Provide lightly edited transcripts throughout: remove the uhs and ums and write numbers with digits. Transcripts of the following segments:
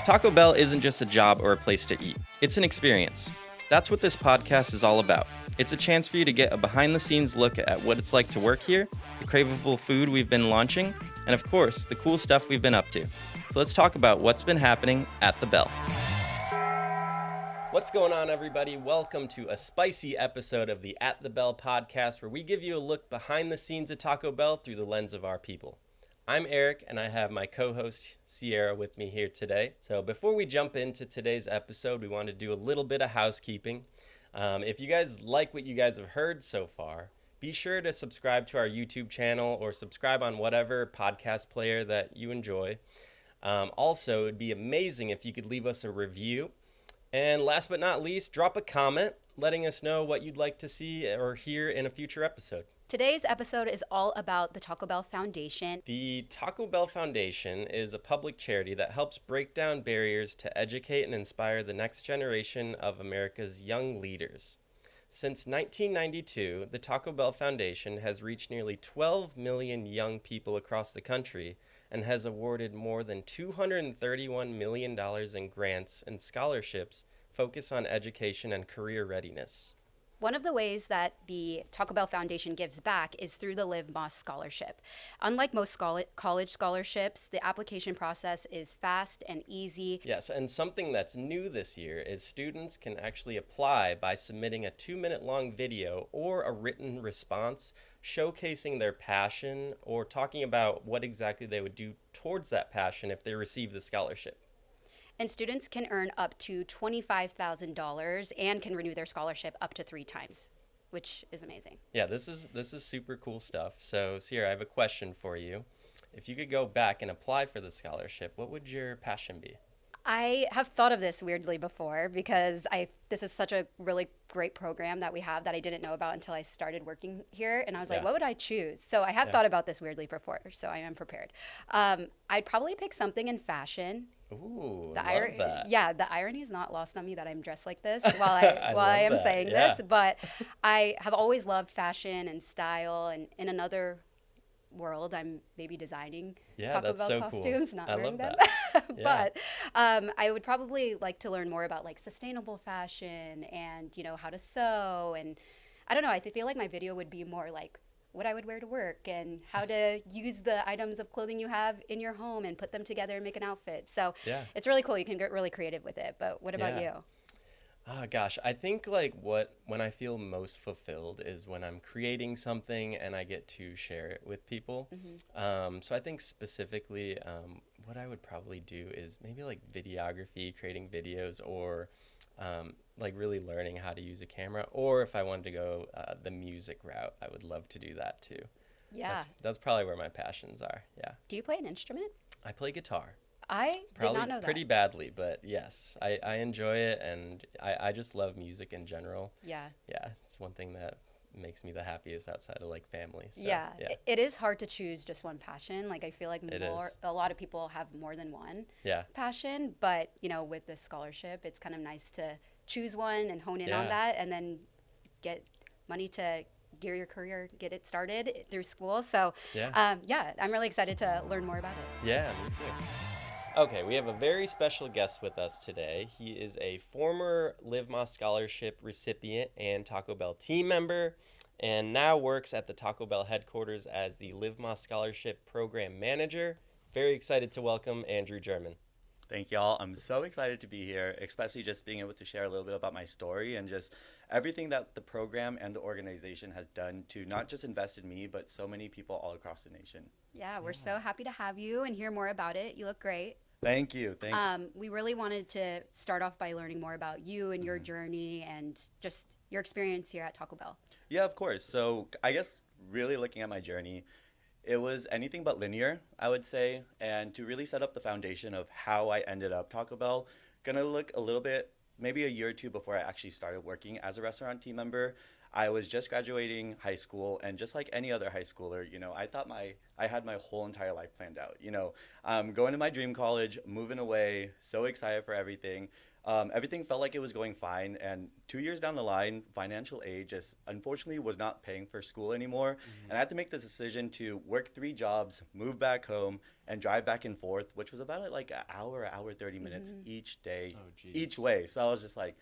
Taco Bell isn't just a job or a place to eat, it's an experience. That's what this podcast is all about. It's a chance for you to get a behind-the-scenes look at what it's like to work here, the craveable food we've been launching, and of course, the cool stuff we've been up to. So let's talk about what's been happening at the Bell. What's going on, everybody? Welcome to a spicy episode of the At the Bell podcast, where we give you a look behind the scenes at Taco Bell through the lens of our people. I'm Eric, and I have my co-host Sierra with me here today. So before we jump into today's episode, we want to do a little bit of housekeeping. If you guys like what you guys have heard so far, be sure to subscribe to our YouTube channel or subscribe on whatever podcast player that you enjoy. Also, it would be amazing if you could leave us a review. And last but not least, drop a comment letting us know what you'd like to see or hear in a future episode. Today's episode is all about the Taco Bell Foundation. The Taco Bell Foundation is a public charity that helps break down barriers to educate and inspire the next generation of America's young leaders. Since 1992, the Taco Bell Foundation has reached nearly 12 million young people across the country and has awarded more than $231 million in grants and scholarships focused on education and career readiness. One of the ways that the Taco Bell Foundation gives back is through the Live Más Scholarship. Unlike most college scholarships, the application process is fast and easy. Yes, and something that's new this year is students can actually apply by submitting a 2-minute-long video or a written response showcasing their passion or talking about what exactly they would do towards that passion if they receive the scholarship. And students can earn up to $25,000 and can renew their scholarship up to 3 times, which is amazing. Yeah, this is super cool stuff. So, Sierra, I have a question for you. If you could go back and apply for the scholarship, what would your passion be? I have thought of this weirdly before because this is such a really great program that we have that I didn't know about until I started working here. And I was like, what would I choose? So I have thought about this weirdly before, so I am prepared. I'd probably pick something in fashion. Ooh, love that. Yeah, the irony is not lost on me that I'm dressed like this while I am saying this, but I have always loved fashion and style, and in another world, I'm maybe designing Taco Bell costumes, not wearing them. But I would probably like to learn more about like sustainable fashion and, you know, how to sew. And I don't know, I feel like my video would be more like what I would wear to work and how to use the items of clothing you have in your home and put them together and make an outfit. So it's really cool. You can get really creative with it. But what about you? Oh, gosh, I think like when I feel most fulfilled is when I'm creating something and I get to share it with people. Mm-hmm. So I think specifically what I would probably do is maybe like videography, creating videos, or like really learning how to use a camera. Or if I wanted to go the music route, I would love to do that too. Yeah. That's probably where my passions are, yeah. Do you play an instrument? I play guitar. I did not know that. Pretty badly, but yes, I enjoy it, and I just love music in general. Yeah. Yeah, it's one thing that makes me the happiest outside of like family. So, yeah. It is hard to choose just one passion. Like I feel like a lot of people have more than one passion, but you know, with this scholarship, it's kind of nice to choose one and hone in on that, and then get money to gear your career, get it started through school. So I'm really excited to learn more about it. Yeah, me too. Okay, we have a very special guest with us today. He is a former Live Más Scholarship recipient and Taco Bell team member, and now works at the Taco Bell headquarters as the Live Más Scholarship program manager. Very excited to welcome Andrew German. Thank y'all. I'm so excited to be here, especially just being able to share a little bit about my story and just everything that the program and the organization has done to not just invest in me, but so many people all across the nation. Yeah, we're so happy to have you and hear more about it. You look great. Thank you. We really wanted to start off by learning more about you and your journey and just your experience here at Taco Bell. Yeah, of course. So I guess really looking at my journey, it was anything but linear, I would say. And to really set up the foundation of how I ended up Taco Bell, gonna look a little bit, maybe a year or two before I actually started working as a restaurant team member. I was just graduating high school, and just like any other high schooler, I thought I had my whole entire life planned out. Going to my dream college, moving away, so excited for everything. Everything felt like it was going fine, and 2 years down the line, financial aid just unfortunately was not paying for school anymore, and I had to make the decision to work 3 jobs, move back home, and drive back and forth, which was about like an hour 30 minutes each day, each way. So I was just like,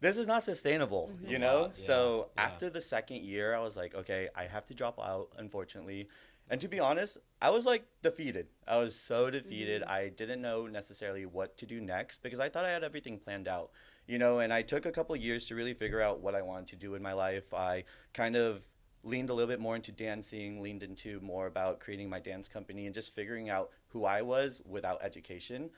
this is not sustainable, Yeah. So after the second year, I was like, okay, I have to drop out, unfortunately. And to be honest, I was like defeated. I was so defeated. I didn't know necessarily what to do next because I thought I had everything planned out, and I took a couple years to really figure out what I wanted to do in my life. I kind of leaned a little bit more into dancing, leaned into more about creating my dance company and just figuring out who I was without education.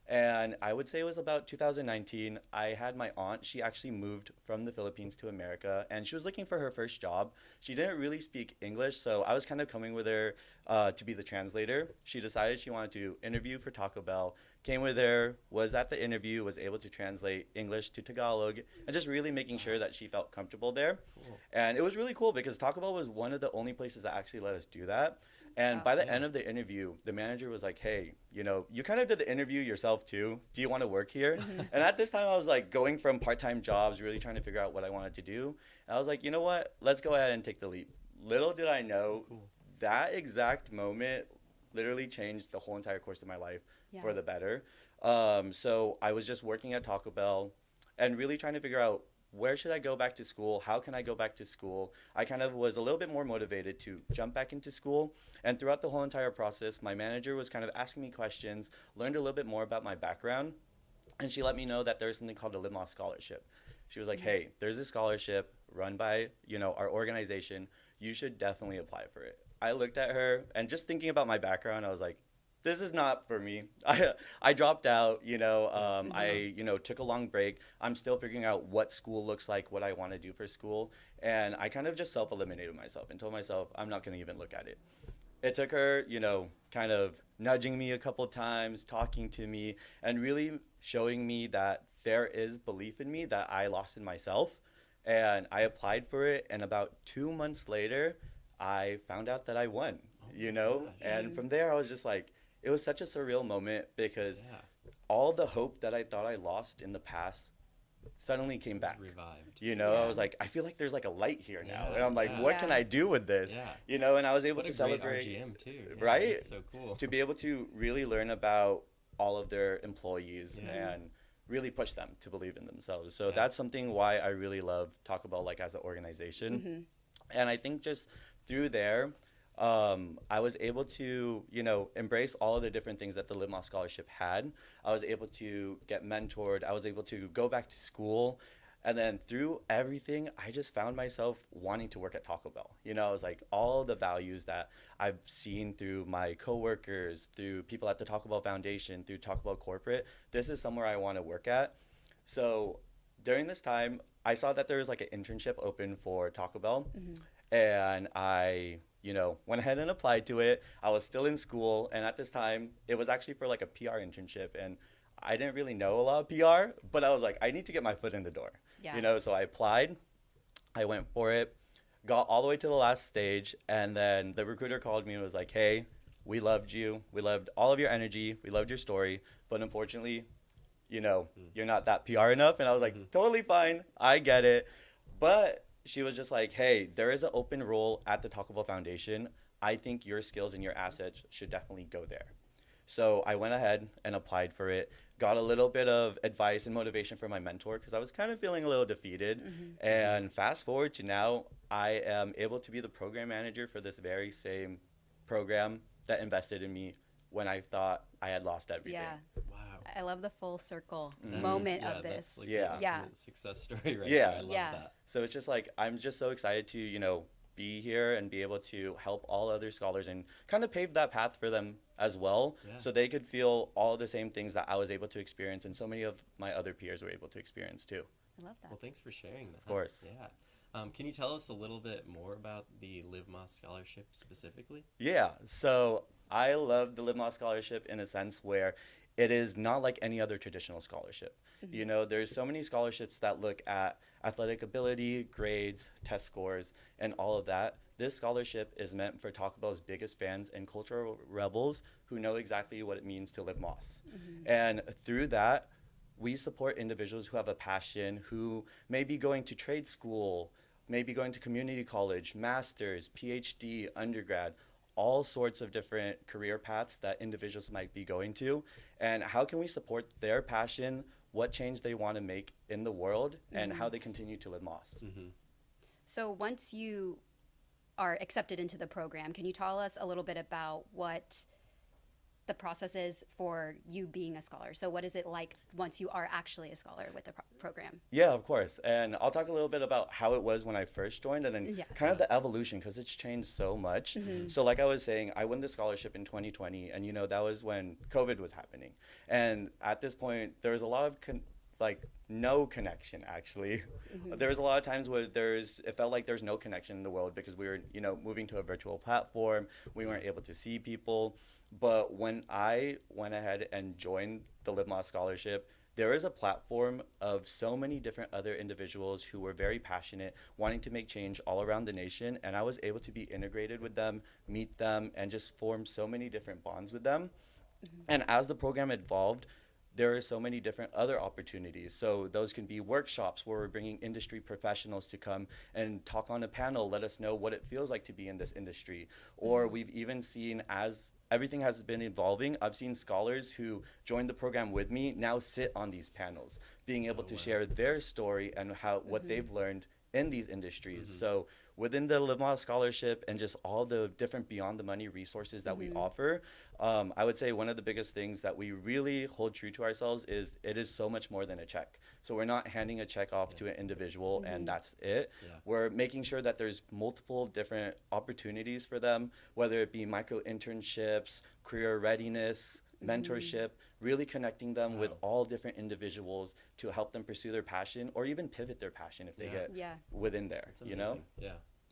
And I would say it was about 2019. I had my aunt. She actually moved from the Philippines to America, and she was looking for her first job. She didn't really speak English, so I was kind of coming with her to be the translator. She decided she wanted to interview for Taco Bell, came with her, was at the interview, was able to translate English to Tagalog, and just really making sure that she felt comfortable there. Cool. And it was really cool because Taco Bell was one of the only places that actually let us do that. And by the end of the interview, the manager was like, hey, you kind of did the interview yourself too. Do you want to work here? And at this time, I was like going from part-time jobs, really trying to figure out what I wanted to do. And I was like, you know what? Let's go ahead and take the leap. Little did I know, that exact moment literally changed the whole entire course of my life for the better. So I was just working at Taco Bell and really trying to figure out, where should I go back to school? How can I go back to school? I kind of was a little bit more motivated to jump back into school. And throughout the whole entire process, my manager was kind of asking me questions, learned a little bit more about my background. And she let me know that there's something called the LibMos Scholarship. She was like, hey, there's a scholarship run by, our organization. You should definitely apply for it. I looked at her, and just thinking about my background, I was like, this is not for me. I dropped out, I, took a long break. I'm still figuring out what school looks like, what I want to do for school. And I kind of just self-eliminated myself and told myself, I'm not going to even look at it. It took her, kind of nudging me a couple times, talking to me, and really showing me that there is belief in me that I lost in myself. And I applied for it. And about 2 months later, I found out that I won, And from there, I was just like, it was such a surreal moment because all the hope that I thought I lost in the past suddenly came back. Revived. I was like, I feel like there's like a light here now. And I'm like, what can I do with this? And I was able to celebrate. RGM too. Right? That's so cool. To be able to really learn about all of their employees and really push them to believe in themselves. So that's something why I really love Taco Bell like as an organization. And I think just through there, I was able to, embrace all of the different things that the LibMos Scholarship had. I was able to get mentored. I was able to go back to school. And then through everything, I just found myself wanting to work at Taco Bell. I was like, all the values that I've seen through my coworkers, through people at the Taco Bell Foundation, through Taco Bell Corporate, this is somewhere I want to work at. So during this time, I saw that there was like an internship open for Taco Bell. And I went ahead and applied to it. I was still in school, and at this time, it was actually for like a PR internship, and I didn't really know a lot of PR, but I was like, I need to get my foot in the door. So I applied, I went for it, got all the way to the last stage, and then the recruiter called me and was like, hey, we loved you, we loved all of your energy, we loved your story, but unfortunately, you're not that PR enough. And I was like, totally fine, I get it. But she was just like, hey, there is an open role at the Taco Bell Foundation. I think your skills and your assets should definitely go there. So I went ahead and applied for it, got a little bit of advice and motivation from my mentor because I was kind of feeling a little defeated. And fast forward to now, I am able to be the program manager for this very same program that invested in me when I thought I had lost everything. Wow. I love the full circle moment of this. That's like success story right there. I love that. So it's just like, I'm just so excited to, be here and be able to help all other scholars and kind of pave that path for them as well. So they could feel all the same things that I was able to experience and so many of my other peers were able to experience too. I love that. Well, thanks for sharing that. Of course. Can you tell us a little bit more about the LibMos Scholarship specifically? Yeah. So I love the LibMos Scholarship in a sense where it is not like any other traditional scholarship. You know, there's so many scholarships that look at athletic ability, grades, test scores, and all of that. This scholarship is meant for Taco Bell's biggest fans and cultural rebels who know exactly what it means to live Moss. And through that, we support individuals who have a passion, who may be going to trade school, maybe going to community college, master's, PhD, undergrad, all sorts of different career paths that individuals might be going to. And how can we support their passion, what change they want to make in the world, and how they continue to live Moss? So once you are accepted into the program, can you tell us a little bit about what the process is for you being a scholar? So what is it like once you are actually a scholar with the program? Yeah, of course. And I'll talk a little bit about how it was when I first joined, and then kind of the evolution, because it's changed so much. So like I was saying, I won the scholarship in 2020, and, you know, that was when COVID was happening. And at this point, there was a lot of no connection, actually. There was a lot of times where it felt like there's no connection in the world because we were, you know, moving to a virtual platform. We weren't able to see people. But when I went ahead and joined the Live Moss Scholarship, there is a platform of so many different other individuals who were very passionate, wanting to make change all around the nation. And I was able to be integrated with them, meet them, and just form so many different bonds with them. And as the program evolved, there are so many different other opportunities. So those can be workshops where we're bringing industry professionals to come and talk on a panel, let us know what it feels like to be in this industry. Or we've even seen, as everything has been evolving, I've seen scholars who joined the program with me now sit on these panels, being able to share their story and what they've learned in these industries. So within the Live Moss Scholarship and just all the different beyond the money resources that we offer, I would say one of the biggest things that we really hold true to ourselves is it is so much more than a check. So we're not handing a check off to an individual and that's it. We're making sure that there's multiple different opportunities for them, whether it be micro internships, career readiness, mentorship, really connecting them with all different individuals to help them pursue their passion or even pivot their passion if they get within there, you know?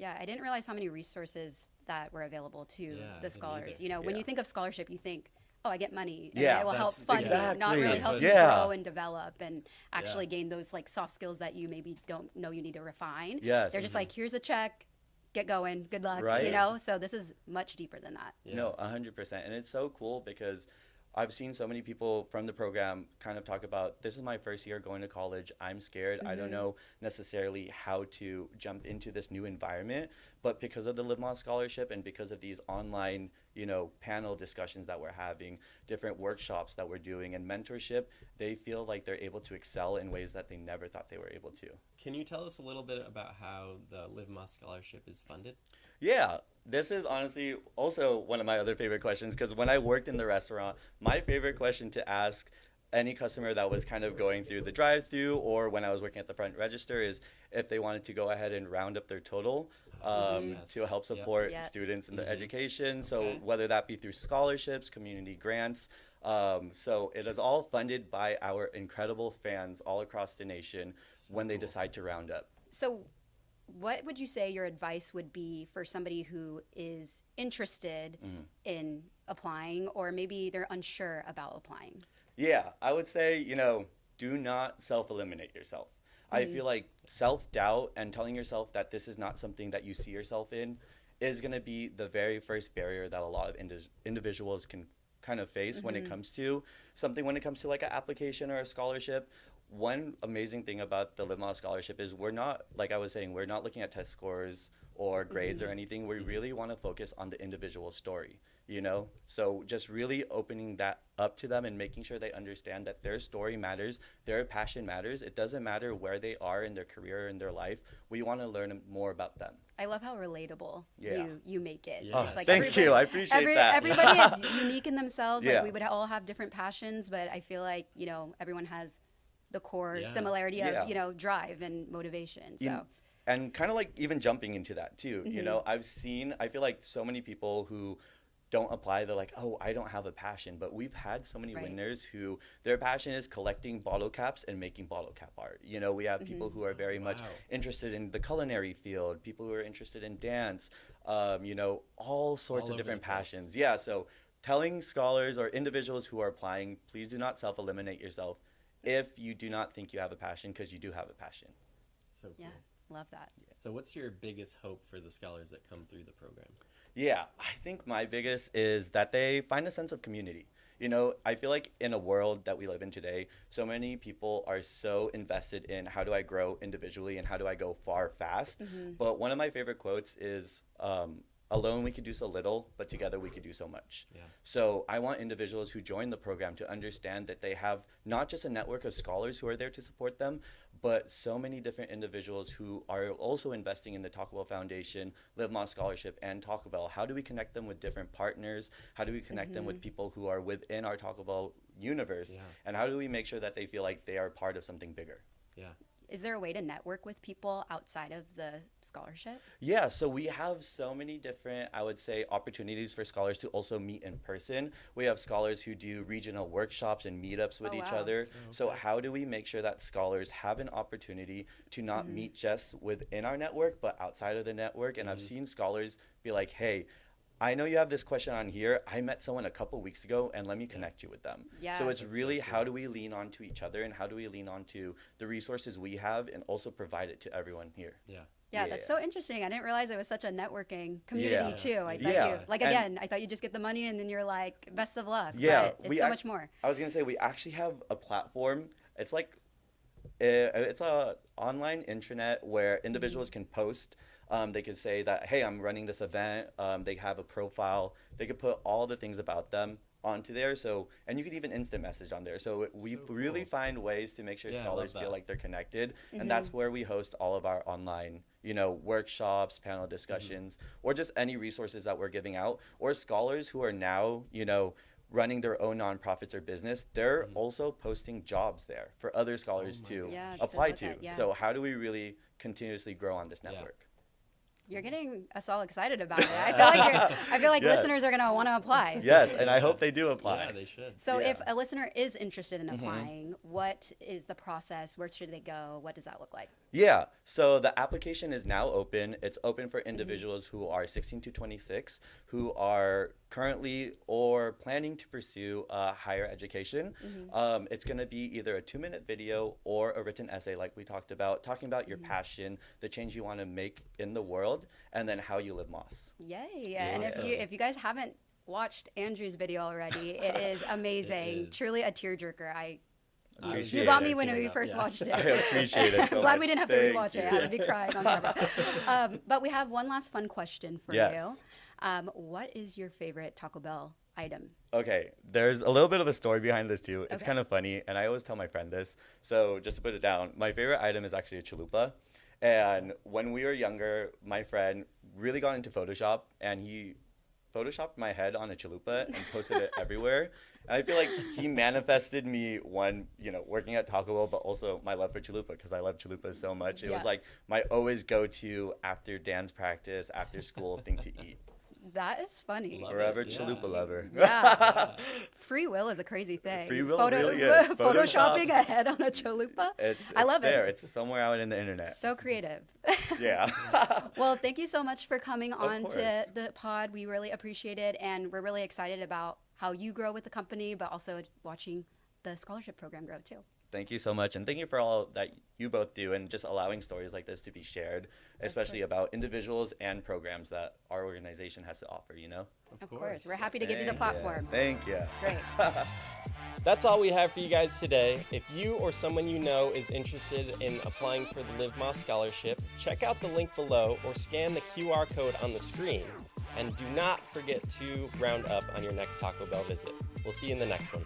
Yeah, I didn't realize how many resources that were available to the scholars. You know, when you think of scholarship, you think, oh, I get money, and it will help fund you, not really help you grow and develop and actually gain those like soft skills that you maybe don't know you need to refine. They're just like, here's a check, get going, good luck, you know? So this is much deeper than that. No, 100%. And it's so cool because I've seen so many people from the program kind of talk about, this is my first year going to college. I'm scared. I don't know necessarily how to jump into this new environment. But because of the Live Moss Scholarship and because of these online, you know, panel discussions that we're having, different workshops that we're doing, and mentorship, they feel like they're able to excel in ways that they never thought they were able to. Can you tell us a little bit about how the Live Moss Scholarship is funded? Yeah, this is honestly also one of my other favorite questions, because when I worked in the restaurant, my favorite question to ask any customer that was kind of going through the drive-through or when I was working at the front register is if they wanted to go ahead and round up their total to help support students in their education. So whether that be through scholarships, community grants. So it is all funded by our incredible fans all across the nation when they decide to round up. So what would you say your advice would be for somebody who is interested in applying, or maybe they're unsure about applying? Yeah, I would say, you know, do not self-eliminate yourself. I feel like self-doubt and telling yourself that this is not something that you see yourself in is going to be the very first barrier that a lot of individuals can kind of face when it comes to something, when it comes to like an application or a scholarship. One amazing thing about the Live Moss Scholarship is we're not, like I was saying, we're not looking at test scores or grades or anything. We really want to focus on the individual story, you know? So just really opening that up to them and making sure they understand that their story matters, their passion matters. It doesn't matter where they are in their career, in their life. We want to learn more about them. I love how relatable you make it. Yeah. It's like Thank you. I appreciate that. Everybody is unique in themselves. Like we would all have different passions, but I feel like, you know, everyone has the core similarity of, you know, drive and motivation. So. And kind of like even jumping into that too, you know, I feel like so many people who don't apply, they're like, oh, I don't have a passion. But we've had so many winners who their passion is collecting bottle caps and making bottle cap art. You know, we have people who are very much interested in the culinary field, people who are interested in dance, you know, all sorts of different passions. Yeah, so telling scholars or individuals who are applying, please do not self-eliminate yourself if you do not think you have a passion, because you do have a passion. So cool. Yeah, love that. So what's your biggest hope for the scholars that come through the program? Yeah, I think my biggest is that they find a sense of community. You know, I feel like in a world that we live in today, so many people are so invested in how do I grow individually and how do I go far fast. But one of my favorite quotes is, alone we could do so little, but together we could do so much. Yeah. So I want individuals who join the program to understand that they have not just a network of scholars who are there to support them, but so many different individuals who are also investing in the Taco Bell Foundation, Live Más Scholarship, and Taco Bell. How do we connect them with different partners? How do we connect them with people who are within our Taco Bell universe? Yeah. And how do we make sure that they feel like they are part of something bigger? Yeah. Is there a way to network with people outside of the scholarship? Yeah, so we have so many different, I would say, opportunities for scholars to also meet in person. We have scholars who do regional workshops and meetups with each other. So how do we make sure that scholars have an opportunity to not meet just within our network, but outside of the network? And I've seen scholars be like, hey, I know you have this question on here. I met someone a couple weeks ago, and let me connect you with them. Yeah. So it's really how do we lean on to each other, and how do we lean on to the resources we have and also provide it to everyone here. Yeah. Yeah, that's so interesting. I didn't realize it was such a networking community Yeah. too. I thought Yeah. you, like, again, I thought you just get the money and then you're like, best of luck. Yeah, But it's so much more. I was gonna say we actually have a platform. It's like it's a online intranet where individuals can post. They could say that, hey, I'm running this event. They have a profile. They could put all the things about them onto there. So, and you could even instant message on there. So we really find ways to make sure Yeah, I scholars love feel that. like they're connected. And that's where we host all of our online, you know, workshops, panel discussions, or just any resources that we're giving out. Or scholars who are now, you know, running their own nonprofits or business, they're also posting jobs there for other scholars to Yeah, to apply look to. at, yeah. So how do we really continuously grow on this network? You're getting us all excited about it. I feel like Yes. listeners are going to want to apply. Yes, and I hope they do apply. Yeah, they should. So Yeah. if a listener is interested in applying, what is the process? Where should they go? What does that look like? Yeah, so the application is now open. It's open for individuals who are 16 to 26, who are currently or planning to pursue higher education. It's going to be either a 2-minute video or a written essay, like we talked about, talking about your passion, the change you want to make in the world, and then how you live Moss. Yay! And if you guys haven't watched Andrew's video already, it is amazing. is. Truly a tearjerker. Appreciate You got it. me when Tearing we up, first yeah. watched it. I appreciate it so I'm glad much. we didn't have to Thank rewatch it. you. I'd be crying on camera. But we have one last fun question for Yes. you. What is your favorite Taco Bell item? Okay, there's a little bit of a story behind this too. It's Okay. kind of funny, and I always tell my friend this. So just to put it down, my favorite item is actually a chalupa. And when we were younger, my friend really got into Photoshop, and he photoshopped my head on a chalupa and posted it everywhere. And I feel like he manifested me, one, you know, working at Taco Bell, but also my love for chalupa, because I love chalupas so much. It was Yeah. like my always go-to after dance practice, after school thing to eat. That is funny. Love Forever it, yeah. chalupa lover. Yeah. Free will is a crazy thing. Free will really is. Photoshopping a head on a chalupa. I love it. there. It's somewhere out in the internet. So creative. Yeah. Well, thank you so much for coming on to course. the pod. We really appreciate it. And we're really excited about how you grow with the company, but also watching the scholarship program grow too. Thank you so much. And thank you for all that you both do and just allowing stories like this to be shared, especially course. about individuals and programs that our organization has to offer, you know? Of course. We're happy to give you the Thank platform. Thank you. Great. That's all we have for you guys today. If you or someone you know is interested in applying for the Live Más Scholarship, check out the link below or scan the QR code on the screen. And do not forget to round up on your next Taco Bell visit. We'll see you in the next one.